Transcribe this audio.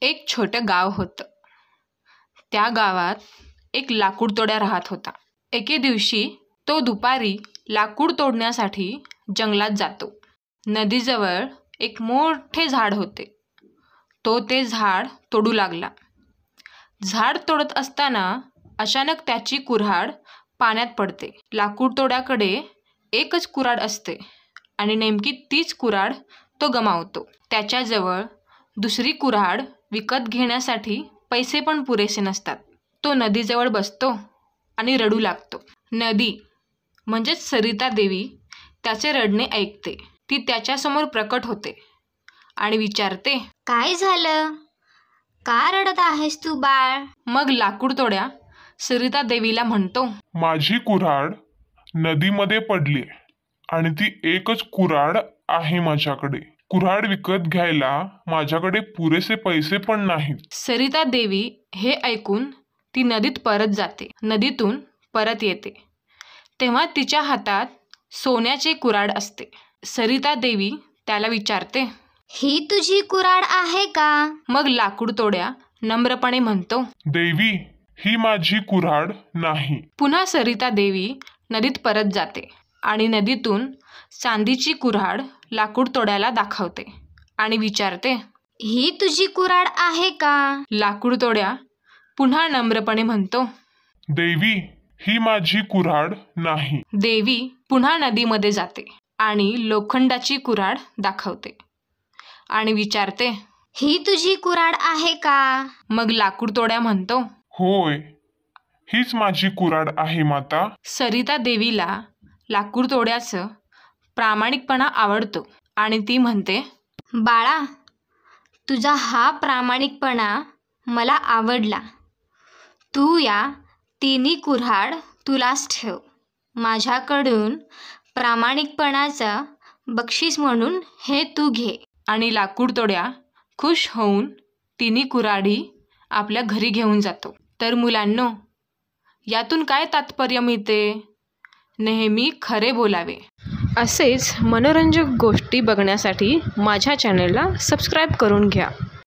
एक छोटं गाव होतं. त्या गावात एक लाकूड तोड्या राहत होता. एके दिवशी तो दुपारी लाकूड तोडण्यासाठी जंगलात जातो. नदीजवळ एक मोठे झाड होते. तो ते झाड तोडू लागला. झाड तोडत असताना अचानक त्याची कुऱ्हाड पाण्यात पडते. लाकूड तोड्याकडे एकच कुऱ्हाड असते आणि नेमकी तीच कुऱ्हाड तो गमावतो. त्याच्याजवळ दुसरी कुऱ्हाड विकत घेण्यासाठी पैसे पण पुरेसे नसतात. तो नदीजवळ बसतो आणि रडू लागतो. नदी म्हणजेच सरिता देवी त्याचे रडणे ऐकते. ती त्याच्यासमोर प्रकट होते आणि विचारते, काय झालं? का रडत आहेस तू बाळ? मग लाकूड तोड्या सरिता देवीला म्हणतो, माझी कुऱ्हाड नदीमध्ये पडली आणि ती एकच कुऱ्हाड आहे माझ्याकडे. कुऱ्हाड विकत घ्यायला माझ्याकडे पुरेसे पैसे पण नाहीत. सरिता देवी हे ऐकून ती नदीत परत जाते. नदीतून परत येते तेव्हा तिच्या हातात सोन्याची कुऱ्हाड असते. सरिता देवी त्याला विचारते, ही तुझी कुऱ्हाड आहे का? मग लाकूड तोड्या नम्रपणे म्हणतो, देवी, ही माझी कुऱ्हाड नाही. पुन्हा सरिता देवी नदीत परत जाते आणि नदीतून चांदीची कुऱ्हाड लाकूड तोड्याला दाखवते आणि विचारते, ही तुझी कुऱ्हाड आहे का? लाकूड तोड्या पुन्हा नम्रपणे म्हणतो, देवी, ही माझी कुऱ्हाड नाही. देवी पुन्हा नदीमध्ये जाते आणि लोखंडाची कुऱ्हाड दाखवते आणि विचारते, ही तुझी कुऱ्हाड आहे का? मग लाकूड तोड्या म्हणतो, होय, हीच माझी कुऱ्हाड आहे माता. सरिता देवीला लाकूड तोड्याचं प्रामाणिकपणा आवडतो आणि ती म्हणते, बाळा, तुझा हा प्रामाणिकपणा मला आवडला. तू या तिन्ही कुऱ्हाड तुलाच ठेव. माझ्याकडून प्रामाणिकपणाचं बक्षीस म्हणून हे तू घे. आणि लाकूड तोड्या खुश होऊन तिन्ही कुऱ्हाडी आपल्या घरी घेऊन जातो. तर मुलांनो, यातून काय तात्पर्य मिळते? नेहमी खरे बोलावे. असेच मनोरंजक गोष्टी बघण्यासाठी माझ्या चॅनलला सबस्क्राईब करून घ्या.